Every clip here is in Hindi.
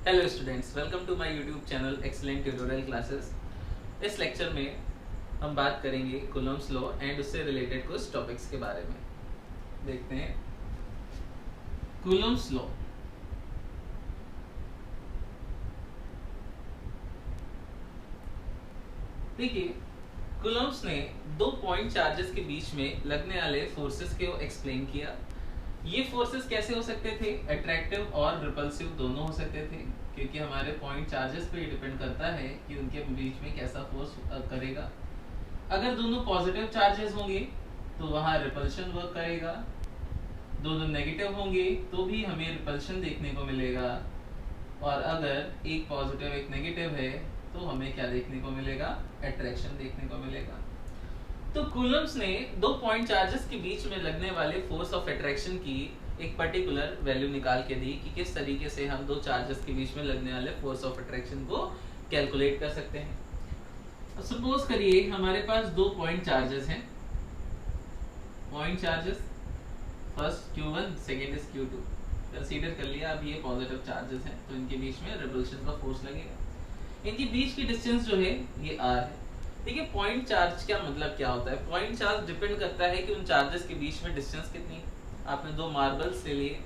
Hello students, welcome to my YouTube channel excellent tutorial classes. इस लेक्चर में हम बात करेंगे कूलम्ब्स लॉ एंड उससे रिलेटेड कुछ टॉपिक्स के बारे में। देखते हैं कूलम्ब्स लॉ। देखिए, कूलम्ब्स ने दो पॉइंट चार्जेस के बीच में लगने वाले फोर्सेस को एक्सप्लेन किया। ये फोर्सेस कैसे हो सकते थे? अट्रैक्टिव और रिपल्सिव दोनों हो सकते थे, क्योंकि हमारे पॉइंट चार्जेस पे डिपेंड करता है कि उनके बीच में कैसा फोर्स करेगा। अगर दोनों पॉजिटिव चार्जेस होंगे तो वहां रिपल्शन वर्क करेगा, दोनों नेगेटिव होंगे तो भी हमें रिपल्शन देखने को मिलेगा, और अगर एक पॉजिटिव एक नेगेटिव है तो हमें क्या देखने को मिलेगा? अट्रैक्शन देखने को मिलेगा। तो कूलम्ब्स ने दो पॉइंट चार्जेस के बीच में लगने वाले फोर्स ऑफ अट्रैक्शन की एक पर्टिकुलर वैल्यू निकाल के दी कि किस तरीके से हम दो चार्जेस के बीच में लगने वाले फोर्स ऑफ अट्रैक्शन को कैलकुलेट कर सकते हैं। सपोज करिए हमारे पास दो पॉइंट चार्जेस हैं। Point charges, first Q1, second is Q2। Consider कर लिया अब ये पॉजिटिव चार्जेस हैं, तो इनके बीच में रिपल्शन का फोर्स लगेगा। इनके बीच की डिस्टेंस जो है ये r है। देखिए, पॉइंट चार्ज का मतलब क्या होता है? पॉइंट चार्ज डिपेंड करता है कि उन चार्जेस के बीच में डिस्टेंस कितनी। आपने दो मार्बल्स ले लिए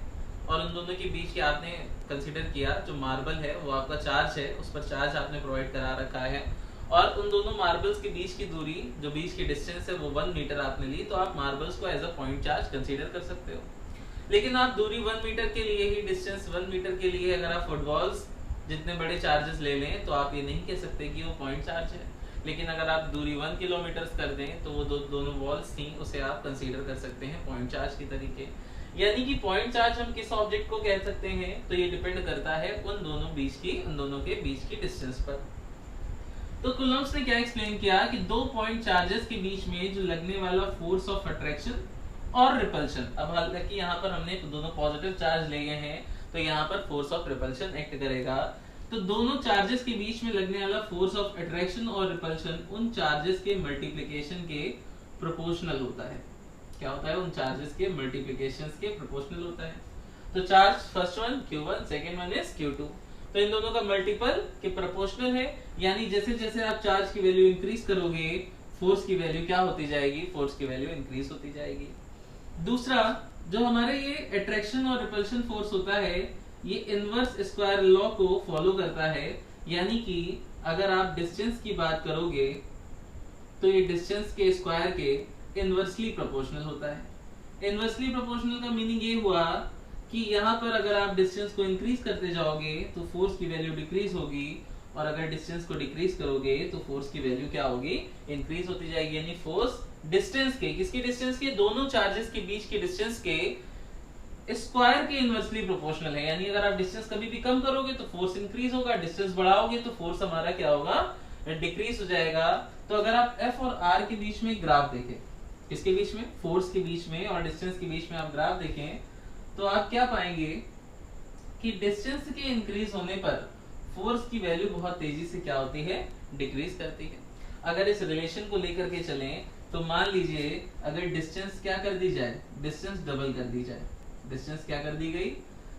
और उन दोनों के बीच के आपने कंसीडर किया, जो मार्बल है वो आपका चार्ज है, उस पर चार्ज आपने प्रोवाइड करा रखा है, और उन दोनों मार्बल्स के बीच की दूरी, जो बीच की डिस्टेंस है वो 1 मीटर आपने ली, तो आप मार्बल्स को as a point charge consider कर सकते हो। लेकिन आप दूरी 1 मीटर के लिए ही, डिस्टेंस 1 मीटर के लिए अगर आप फुटबॉल्स जितने बड़े चार्जेस ले लें तो आप ये नहीं कह सकते कि वो पॉइंट चार्ज है। लेकिन अगर आप दूरी 1 किलोमीटर कर दें तो वो दोनों वॉल्स थी, उसे आप कंसीडर कर सकते हैं पॉइंट चार्ज की तरीके। यानी कि पॉइंट चार्ज हम किस ऑब्जेक्ट को कह सकते हैं, तो ये डिपेंड करता है उन दोनों के बीच की डिस्टेंस पर। तो कूलम्ब्स ने क्या एक्सप्लेन किया कि दो पॉइंट चार्जेस के बीच में जो लगने वाला फोर्स ऑफ अट्रैक्शन और रिपल्शन, अब हालांकि यहाँ पर हमने दोनों पॉजिटिव चार्ज लिए हैं तो यहाँ पर फोर्स ऑफ रिपल्शन एक्ट करेगा। तो दोनों चार्जेस के बीच में लगने वाला फोर्स ऑफ अट्रैक्शन और रिपल्शन उन चार्जेस के मल्टीप्लिकेशन के प्रोपोर्शनल होता है। क्या होता है? उन चार्जेस के मल्टीप्लिकेशंस के प्रोपोर्शनल होता है। तो charge first one Q1, second one is Q2, तो इन दोनों का मल्टीपल के प्रोपोर्शनल है। यानी जैसे जैसे आप चार्ज की वैल्यू इंक्रीज करोगे, फोर्स की वैल्यू क्या होती जाएगी? फोर्स की वैल्यू इंक्रीज होती जाएगी। दूसरा, जो हमारे ये अट्रैक्शन और रिपल्शन फोर्स होता है, ये इनवर्स स्क्वायर लॉ को फॉलो करता है। यानी कि अगर आप डिस्टेंस की बात करोगे तो ये डिस्टेंस के स्क्वायर के इनवर्सली प्रोपोर्शनल होता है। इनवर्सली प्रोपोर्शनल का मीनिंग ये हुआ कि यहाँ पर अगर आप डिस्टेंस को इंक्रीज करते जाओगे तो फोर्स की वैल्यू डिक्रीज होगी, और अगर डिस्टेंस को डिक्रीज करोगे तो फोर्स की वैल्यू क्या होगी? इंक्रीज होती जाएगी। यानी फोर्स डिस्टेंस के, किसकी डिस्टेंस के? दोनों चार्जेस के बीच की डिस्टेंस के स्क्वायर के इनवर्सली प्रोपोर्शनल है। यानी अगर आप डिस्टेंस कभी भी कम करोगे तो फोर्स इंक्रीज होगा, डिस्टेंस बढ़ाओगे तो फोर्स हमारा क्या होगा? डिक्रीज हो जाएगा। तो अगर आप F और R के बीच में ग्राफ देखें, किसके बीच में? फोर्स के बीच में और डिस्टेंस के बीच में आप ग्राफ देखें, तो आप क्या पाएंगे कि डिस्टेंस के इंक्रीज होने पर फोर्स की वैल्यू बहुत तेजी से क्या होती है? डिक्रीज करती है। अगर इस रिलेशन को लेकर के चलें तो मान लीजिए अगर डिस्टेंस क्या कर दी जाए? डिस्टेंस डबल कर दी जाए। डिस्टेंस क्या कर दी गई?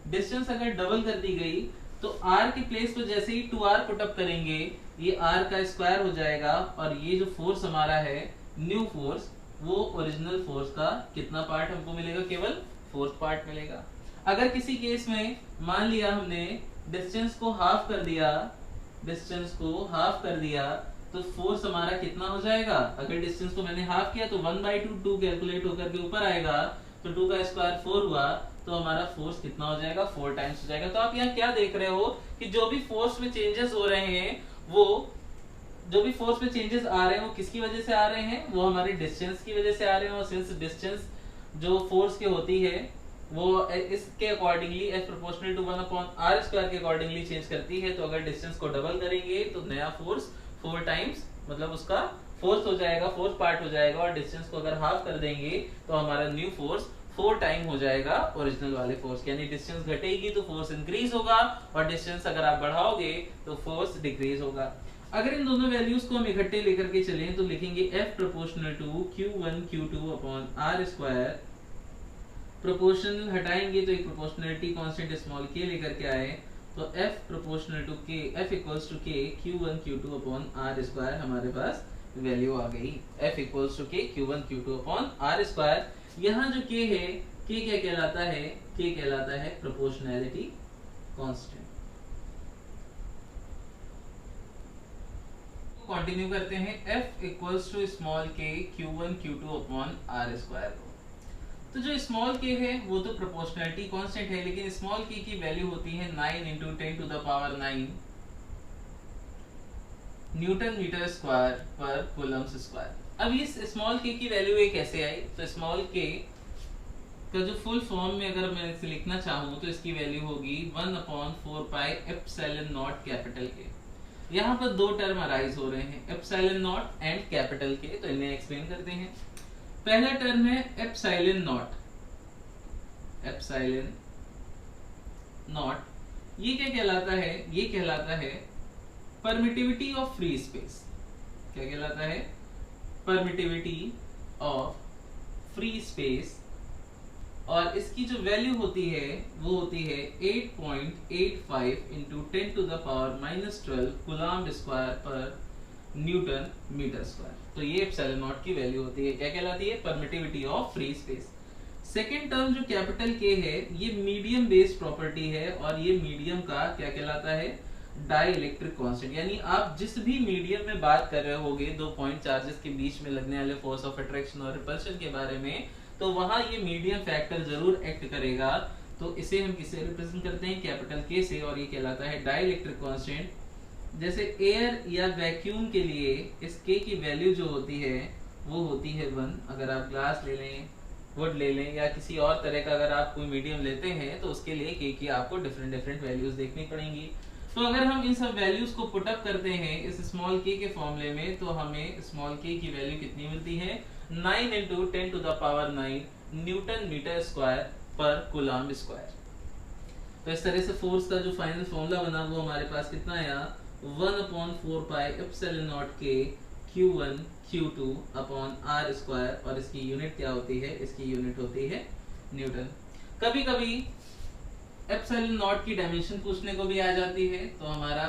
डिस्टेंस अगर डबल कर दी गई तो r के प्लेस पर जैसे ही 2r पुट अप करेंगे, ये r का स्क्वायर हो जाएगा, और ये जो फोर्स हमारा है न्यू फोर्स, वो ओरिजिनल फोर्स का कितना पार्ट हमको मिलेगा? केवल फोर्थ पार्ट मिलेगा। अगर किसी केस में मान लिया हमने डिस्टेंस को हाफ कर दिया, डिस्टेंस को हाफ कर दिया, तो फोर्स हमारा कितना हो जाएगा? अगर डिस्टेंस को मैंने हाफ किया तो 1/2 2 कैलकुलेट होकर के ऊपर आएगा, तो 2 का स्क्वायर 4 हुआ, तो हमारा फोर्स कितना हो जाएगा? 4 टाइम्स हो जाएगा। तो आप यहाँ क्या देख रहे हो कि जो भी फोर्स में चेंजेस हो रहे हैं, वो जो भी फोर्स में चेंजेस आ रहे हैं वो किसकी वजह से आ रहे हैं? वो हमारे डिस्टेंस की वजह से आ रहे हैं। और सिंस डिस्टेंस जो फोर्स के होती है वो इसके accordingly F proportional to 1/r square के अकॉर्डिंगली चेंज करती है। तो अगर डिस्टेंस को डबल करेंगे तो नया फोर्स 4 टाइम्स, मतलब उसका फोर्स हो जाएगा, फोर्स पार्ट हो जाएगा, और डिस्टेंस को अगर हाफ कर देंगे तो हमारा न्यू फोर्स 4 टाइम हो जाएगा ओरिजिनल वाले फोर्स। यानी डिस्टेंस घटेगी तो फोर्स इंक्रीज होगा, और डिस्टेंस अगर आप बढ़ाओगे तो फोर्स डिक्रीज होगा। अगर इन दोनों वैल्यूज को हम इकट्ठे लेकर के चलें तो लिखेंगे F proportional to Q1 Q2 upon r square. Proportional हटाएंगे तो एक प्रोपोर्शनलिटी कांस्टेंट स्मॉल k लेकर के आए, तो F proportional to K, F equals to K Q1 Q2 upon R square हमारे पास वैल्यू आ गई। F equals to K Q1 Q2 upon R square. यहाँ जो K है, K क्या कहलाता है? K कहलाता है प्रोपोर्शनैलिटी कांस्टेंट। कंटिन्यू करते हैं। F equals to small k Q1 Q2 upon R square को। तो जो स्मॉल k है वो तो प्रोपोर्शनैलिटी कांस्टेंट है, लेकिन स्मॉल k की वैल्यू होती है 9 into 10 to the power 9 newton metre square पर कूलम्स स्क्वायर। अब इस स्मॉल k की वैल्यू ये कैसे आई? तो स्मॉल k का जो फुल फॉर्म में अगर मैं इसे लिखना चाहूँ तो इसकी वैल्यू होगी 1/4 pi epsilon naught capital K। यहाँ पर दो टर्म अराइज हो रहे हैं, epsilon not and capital K, तो इन्हें एक्सप्लेन करते हैं। पहला टर्म है एप्सिलॉन नॉट। एप्सिलॉन नॉट ये क्या कहलाता है? ये कहलाता है परमिटिविटी ऑफ फ्री स्पेस। क्या कहलाता है? Permittivity of free space. और इसकी जो वैल्यू होती है वो होती है 8.85 into 10 to the power -12 coulomb square पर न्यूटन मीटर स्क्वायर। तो ये एप्सिलॉन नॉट की वैल्यू होती है। क्या कहलाती है? Permittivity of free space. Second term जो कैपिटल K है ये मीडियम बेस्ड प्रॉपर्टी है, और ये मीडियम का क्या कहलाता है? Dielectric constant. यानी आप जिस भी मीडियम में बात कर रहे होगे दो पॉइंट चार्जेस के बीच में लगने वाले फोर्स ऑफ अट्रैक्शन और रिपल्शन के बारे में, तो वहां ये मीडियम फैक्टर जरूर एक्ट करेगा। तो इसे हम किससे रिप्रेजेंट करते हैं? कैपिटल K से, और ये कहलाता है डाई इलेक्ट्रिक कांस्टेंट। जैसे एयर या वैक्यूम के लिए इस K की वैल्यू जो होती है वो होती है 1। अगर आप ग्लास ले लें, वुड ले लें, या किसी और तरह का अगर आप कोई मीडियम लेते हैं तो उसके लिए K की आपको डिफरेंट वैल्यूज देखनी पड़ेंगी। तो अगर हम इन सब वैल्यूज को पुट अप करते हैं इस स्मॉल k के फॉर्मूले में, तो हमें स्मॉल k की वैल्यू कितनी मिलती है? 9 into 10 to the power 9 newton metre square per coulomb square. तो इस तरह से फोर्स का जो फाइनल फॉर्मूला बना वो हमारे पास कितना आया? 1/4 pi epsilon naught k Q1 Q2 upon R square. और इसकी यूनिट क्या होती है? इसकी यूनिट होती है न्यूटन। कभी कभी एप्सिलॉन नॉट की डायमेंशन पूछने को भी आ जाती है, तो हमारा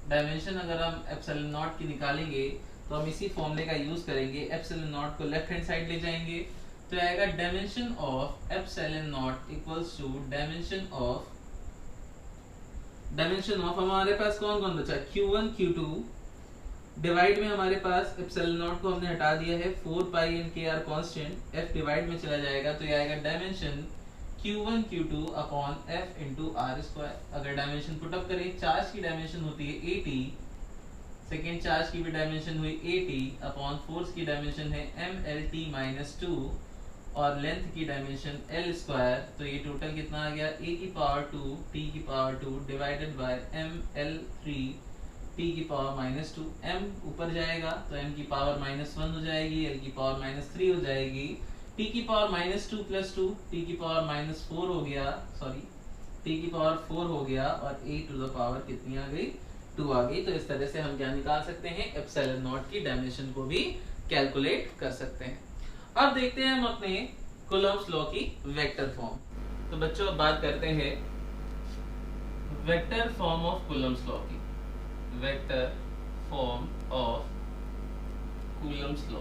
डायमेंशन अगर हम एप्सिलॉन नॉट की निकालेंगे तो हम इसी फॉर्मूले का यूज करेंगे। एप्सिलॉन नॉट को लेफ्ट हैंड साइड ले जाएंगे तो आएगा dimension of epsilon naught equals to dimension of हमारे पास कौन कौन बचा? Q1 Q2 डिवाइड में हमारे पास एप्सिलॉन नॉट को हमने हटा दिया है, 4 पाई इन K R constant, F divide में चला जाएगा तो ये आएगा dimension Q1 Q2 upon F into R square. अगर डायमेंशन पुट अप करें, चार्ज की डायमेंशन होती है 80, सेकेंड चार्ज की भी डायमेंशन हुई 80 अपॉन फोर्स की डायमेंशन है MLT-2 और लेंथ की डायमेंशन L स्क्वायर। तो ये टोटल कितना आ गया? A की पावर 2 T की power 2 divided by ML3 T की पावर -2। M ऊपर जाएगा तो M की पावर -1 हो जाएगी, L की पावर -3 हो जाएगी, T की पावर -2 + 2 T की पावर -4 हो गया, सॉरी T की पावर 4 हो गया, और A टू द पावर कितनी आ गई? 2 आ गई। तो इस तरह से हम क्या निकाल सकते हैं? एप्सिलॉन नॉट की डायमेंशन को भी कैलकुलेट कर सकते हैं। अब देखते हैं हम अपने कूलम्ब्स लॉ की वेक्टर फॉर्म। तो बच्चों अब बात करते हैं vector form of Coulomb's law की। Vector form of Coulomb's law.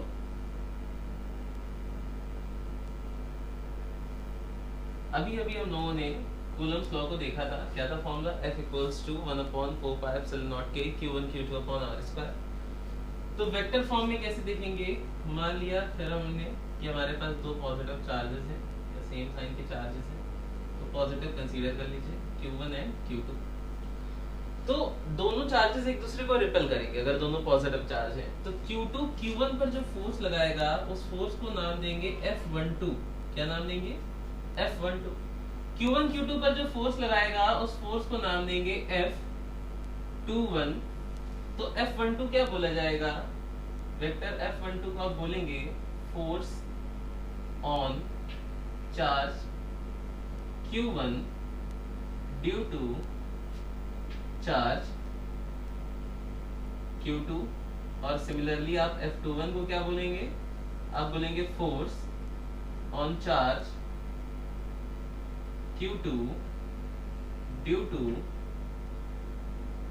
अभी हम लोगों ने कूलम्ब्स लॉ को देखा था। क्या था formula? F equals to 1/4 pi epsilon naught K Q1 Q2 upon R square. तो वेक्टर फॉर्म में कैसे देखेंगे? मान लिया फिर हमने कि हमारे पास दो पॉजिटिव चार्जेस हैं या सेम साइन के चार्जेस हैं, तो पॉजिटिव कंसीडर कर लीजिए Q1 एंड Q2। तो दोनों चार्जेस एक दूसरे को रिपेल करेंगे अगर दोनों पॉजिटिव चार्ज हैं। तो Q2 Q1 पर जो फोर्स लगाएगा उस फोर्स को नाम देंगे F12। क्या नाम देंगे? F12। Q1 Q2 पर जो फोर्स लगाएगा उस फोर्स को नाम देंगे F21। तो F12 क्या बोला जाएगा? वेक्टर F12 को आप बोलेंगे force on charge Q1 due to charge Q2। और सिमिलरली आप F21 को क्या बोलेंगे? आप बोलेंगे force on charge Q2 due to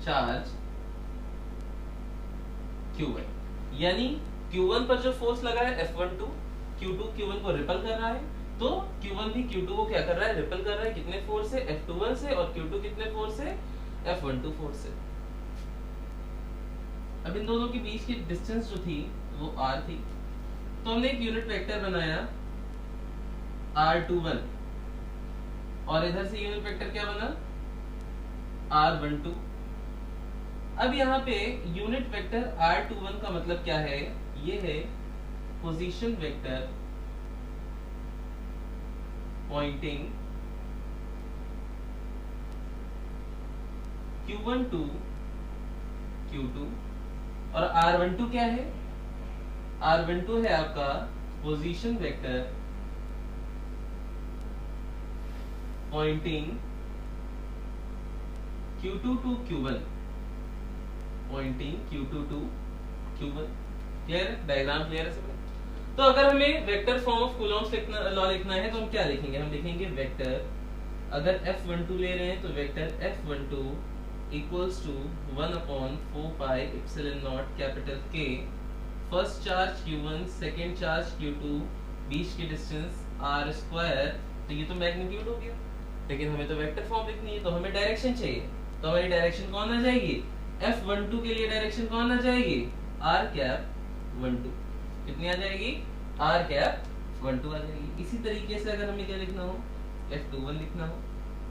charge Q1, यानी Q1 पर जो फोर्स लगा है F12, Q2 Q1 को रिपल कर रहा है, तो Q1 भी Q2 को क्या कर रहा है, रिपल कर रहा है। कितने फोर्स से, F21 से, और Q2 कितने फोर्स से, F12 फोर्स से। अब इन दोनों के बीच की डिस्टेंस जो थी वो R थी, तो हमने एक यूनिट वेक्टर बनाया R21, और इधर से यूनिट वेक्टर क्या बना, R12। अब यहाँ पे यूनिट वेक्टर R21 का मतलब क्या है, ये है position vector Poynting Q1 to Q2, और R12 क्या है, R12 है आपका position vector pointing Q2 to Q1, pointing Q2 to Q1। Clear है, डायग्राम क्लियर है सब। तो अगर हमें vector form of Coulomb's law लिखना है तो हम क्या लिखेंगे, हम लिखेंगे वेक्टर, अगर F12 ले रहे हैं तो vector F12 equals to 1/4 pi epsilon naught capital K, first charge Q1, second charge Q2, बीच की डिस्टेंस R स्क्वायर। तो ये तो मैग्नीट्यूड हो गया, लेकिन हमें तो वेक्टर फॉर्म लिखनी है, तो हमें डायरेक्शन चाहिए। तो हमारी डायरेक्शन कौन आ जाएगी, F12 के लिए डायरेक्शन कौन आ जाएगी, R कैप 12। कितनी आ जाएगी, R कैप 12 आ जाएगी। इसी तरीके से अगर हमें क्या लिखना हो, F21 लिखना हो,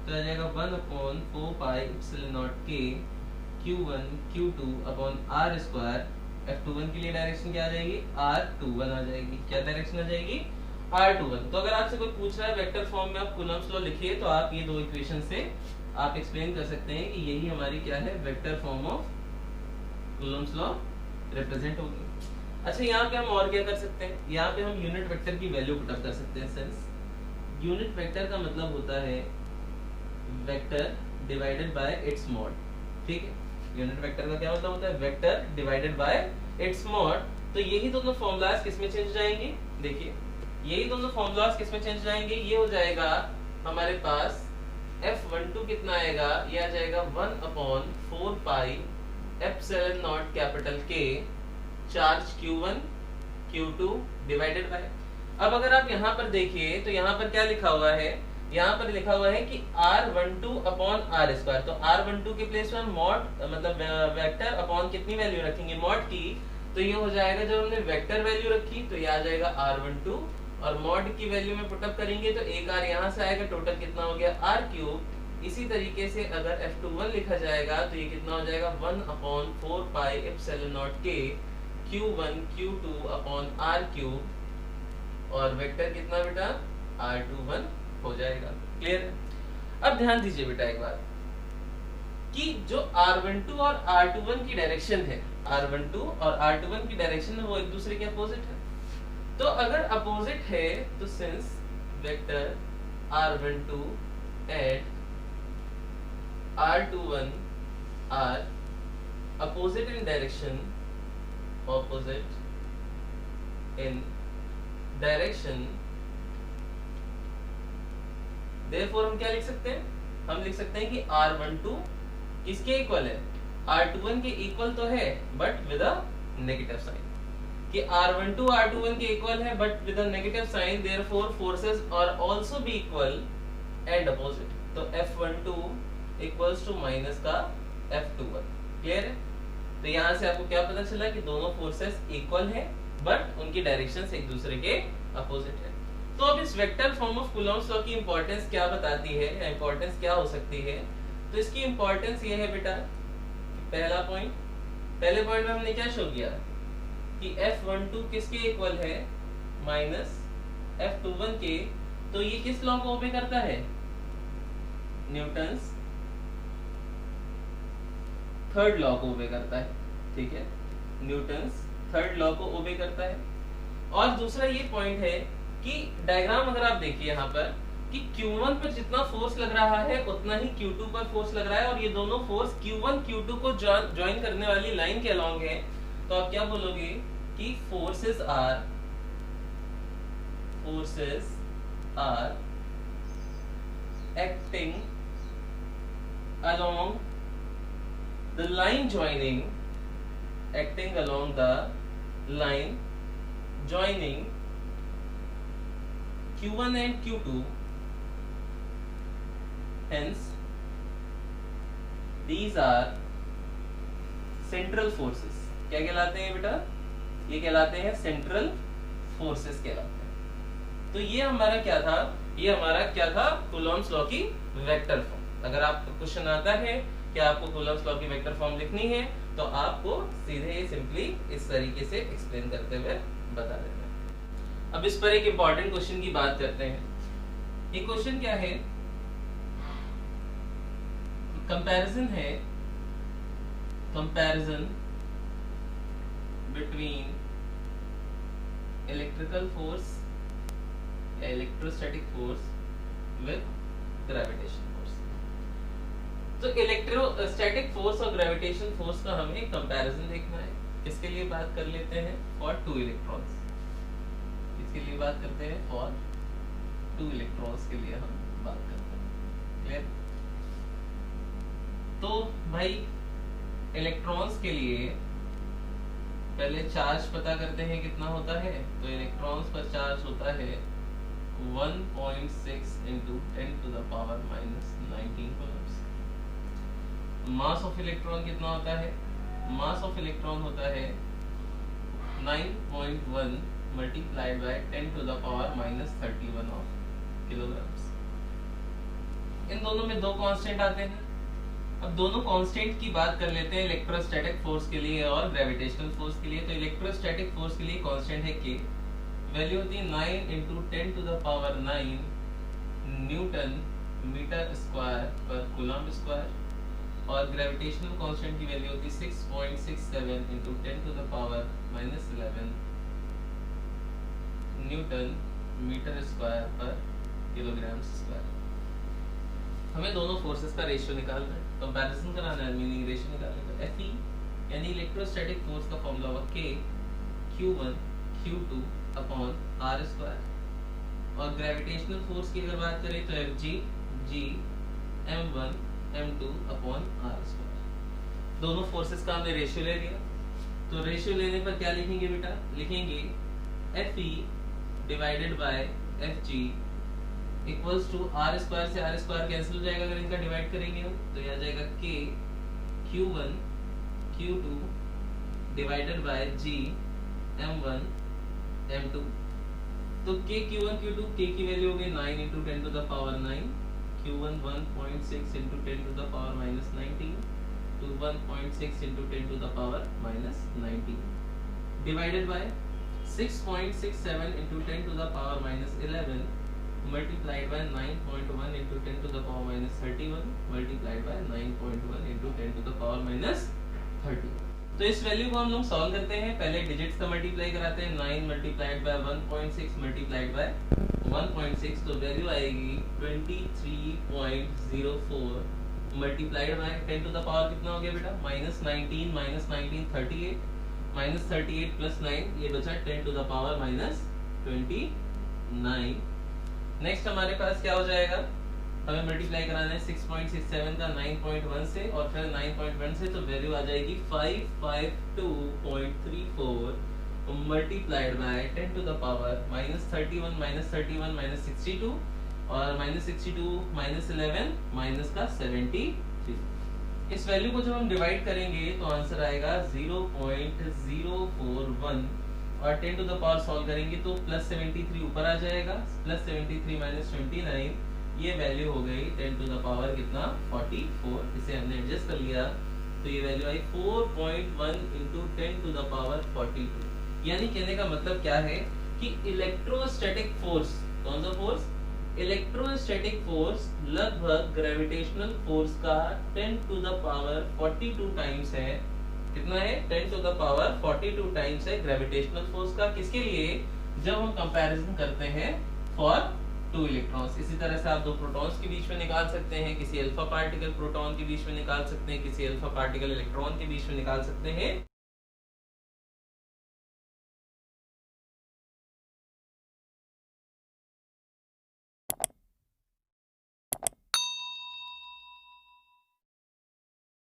तो आ जाएगा 1/4 pi epsilon naught K Q1 Q2 upon R square. F21 के लिए डायरेक्शन क्या आ जाएगी, R21 आ जाएगी। क्या डायरेक्शन आ जाएगी, R21। तो अगर आपसे कोई पूछ रहा है वेक्टर फॉर्म में आप कूलम्ब्स लॉ लिखिए, तो आप ये दो इक्वेशन से आप एक्सप्लेन कर सकते हैं कि यही हमारी क्या है, vector form of Coulomb's law represent होगी। अच्छा, यहाँ पे हम और क्या कर सकते हैं, यहाँ पे हम यूनिट वेक्टर की वैल्यू पुट अप कर सकते हैं। सेंस यूनिट वेक्टर का मतलब होता है vector divided by it's mod. ठीक है, यूनिट वेक्टर का क्या मतलब होता है, vector divided by it's mod. तो यही दोनों फॉर्मूलाज किसमें चेंज जाएंगे, देखिए यही दोनों फॉर्मूलाज किसमें चेंज जाएंगे, ये हो जाएगा हमारे पास F12 कितना आएगा, ये आ जाएगा 1/4 pi epsilon naught capital K charge Q1 Q2 divided by. अब अगर आप यहाँ पर देखिए तो यहाँ पर क्या लिखा हुआ है, यहाँ पर लिखा हुआ है कि R12 अपॉन R स्क्वायर। तो R12 के प्लेस में हम मॉड मतलब वेक्टर अपॉन कितनी वैल्यू रखेंगे, मॉड की। तो ये हो जाएगा, जब हमने वेक्टर वैल्यू रखी तो ये आ जाएगा R12, और मॉड की वैल्यू में पुटअप करेंगे तो एक R यहाँ से आएगा, टोटल कितना हो गया R3। इसी तरीके से अगर F21 लिखा जाएगा तो ये कितना हो जाएगा 1/4 pi epsilon naught K Q1 Q2 upon R3, और वेक्टर कितना बेटा R21 हो जाएगा। क्लियर है। अब ध्यान दीजिए बेटा एक बार कि जो R12 और R21 की डायरेक्शन है, R12 और R21 की डायरेक्शन है वो एक दूसरे के अपोजिट है। तो अगर अपोजिट है तो since vector R12 and R21 are opposite in direction, opposite in direction, therefore हम क्या लिख सकते हैं, हम लिख सकते हैं कि R12 किसके इक्वल है, R21 के इक्वल तो है but with a negative sign, कि R12 R21 के इक्वल है but with a negative sign, therefore forces are also be equal and opposite। तो F12 इक्वल्स टू माइनस का F21। क्लियर है। तो यहाँ से आपको क्या पता चला कि दोनों फोर्सेस इक्वल है बट उनकी डायरेक्शंस एक दूसरे के अपोजिट है। तो अब इस vector form of Coulomb's law की इंपॉर्टेंस क्या बताती है, या इंपॉर्टेंस क्या हो सकती है। तो इसकी इंपॉर्टेंस ये है बेटा, पहला पॉइंट, पहले पॉइंट में हमने क्या शो किया कि F12 किसके इक्वल है, माइनस F21 के। तो ये किस लॉ को ओबे करता है, न्यूटन्स थर्ड लॉ को ओबे करता है। ठीक है, न्यूटन्स थर्ड लॉ को ओबे करता है। और दूसरा ये पॉइंट है कि डायग्राम अगर आप देखिए यहाँ पर कि Q1 पर जितना फोर्स लग रहा है उतना ही Q2 पर फोर्स लग रहा है, और ये दोनों फोर्स Q1 Q2 को ज्वाइन करने वाली लाइन के अलोंग है। तो आप क्या बोलोगे कि forces are acting along the line joining acting along the line joining Q1 and Q2, hence these are central forces. क्या कहलाते हैं बेटा? ये कहलाते हैं सेंट्रल फोर्सेस कहलाते हैं। तो ये हमारा क्या था? ये हमारा क्या था? कूलॉम्स लॉ की वेक्टर फॉर्म। अगर आपको क्वेश्चन आता है कि आपको कूलॉम्स लॉ की वेक्टर फॉर्म लिखनी है तो आपको सीधे सिंपली इस तरीके से एक्सप्लेन करते हुए बता देना है। अब इस पर एक इंपॉर्टेंट क्वेश्चन की बात करते हैं। ये क्वेश्चन क्या है? कंपैरिजन है, कंपैरिजन बिटवीन इलेक्ट्रिकल फोर्स या electrostatic force with gravitation force. तो इलेक्ट्रोस्टैटिक फोर्स और ग्रेविटेशन फोर्स का हमें कंपैरिजन देखना है। इसके लिए बात कर लेते हैं फॉर 2 इलेक्ट्रॉन्स। इसके लिए बात करते हैं फॉर 2 इलेक्ट्रॉन्स के लिए हम बात करते हैं। क्लियर? तो भाई इलेक्ट्रॉन्स के लिए पहले चार्ज पता करते हैं कितना होता है। तो इलेक्ट्रॉन्स पर चार्ज होता है 1.6 into 10 to the power minus 19 coulombs। Mass of electron कितना होता है? मास ऑफ इलेक्ट्रॉन होता है 9.1 multiplied by 10 to the power minus 31 of kilograms। इन दोनों में दो कांस्टेंट आते हैं। अब दोनों कांस्टेंट की बात कर लेते हैं इलेक्ट्रोस्टैटिक फोर्स के लिए और ग्रेविटेशनल फोर्स के लिए। तो इलेक्ट्रोस्टैटिक फोर्स के लिए कांस्टेंट है K, वैल्यू होती है 9 into 10 to the power 9 newton metre square per coulomb square, और ग्रेविटेशनल कांस्टेंट की वैल्यू होती है 6.67 into 10 to the power minus 11 newton metre square per kilogram square. हमें दोनों फोर्सेस का रेशियो निकालना है, कंपैरिजन कराना है, मीनिंग रेशियो निकालने का। Fe यानी इलेक्ट्रोस्टैटिक फोर्स का फॉर्मूला हुआ K Q1 Q2 upon R square, और ग्रेविटेशनल फोर्स की अगर बात करें तो Fg G M1 M2 upon R square. दोनों फोर्सेस का हमने रेशियो ले लिया। तो रेशियो लेने पर क्या लिखेंगे बेटा? लिखेंगे Fe divided by Fg equals to R square से R स्क्वायर कैंसिल हो जाएगा अगर इनका डिवाइड करेंगे हम, तो यह आ जाएगा K Q1 Q2 divided by G M1 M2। तो K Q1 Q2 K की वैल्यू हो गई 9 into 10 to the power 9, Q1 1.6 into 10 to the power minus 19 to 1.6 into 10 to the power minus 19 divided by 6.67 into 10 to the power minus 11 multiplied by 9.1 into 10 to the power minus 31 multiplied by 9.1 into 10 to the power minus 30। तो इस वैल्यू को हम लोग सॉल्व करते हैं। पहले डिजिट्स का मल्टीप्लाई कराते हैं। 9 मल्टीप्लाइड बाय 1.6 मल्टीप्लाइड बाय 1.6, तो वैल्यू आएगी 23.04 multiplied by 10 to the power कितना हो गया बेटा? माइनस 19 38 माइनस 38 प्लस 9, ये बचा 10 to the power minus 29। Next हमारे पास क्या हो जाएगा? हमें मल्टीप्लाई कराना है 6.67 का 9.1 से और फिर 9.1 से, तो वैल्यू आ जाएगी 552.34 multiplied by 10 to the power minus 31 minus 62 और माइनस 62 माइनस 11 माइनस का 73। इस वैल्यू को जब हम डिवाइड करेंगे तो आंसर आएगा 0.041 और 10 टू द पावर सॉल्व करेंगे तो प्लस 73 ऊपर आ जाएगा। प्लस 73 माइनस 29, ये वैल्यू हो गई 10 टू द पावर कितना? 44। इसे हमने एडजस्ट कर लिया तो ये वैल्यू आई 4.1 into 10 टू द पावर 42। यानी कहने का मतलब क्या है कि इलेक्ट्रोस्टैटिक फोर्स, कौन सा फोर्स? इलेक्ट्रोस्टैटिक फोर्स लगभग ग्रेविटेशनल फोर्स का 10 टू द पावर 42 टाइम्स है। कितना है? 10 टू द पावर 42 टाइम्स है ग्रेविटेशनल फोर्स का। किसके लिए? जब हम कंपैरिजन करते हैं फॉर 2 इलेक्ट्रॉन्स। इसी तरह से आप 2 प्रोटॉन्स के बीच में निकाल सकते हैं, किसी अल्फा पार्टिकल प्रोटॉन के बीच में निकाल सकते हैं, किसी अल्फा पार्टिकल इलेक्ट्रॉन के बीच में निकाल सकते हैं।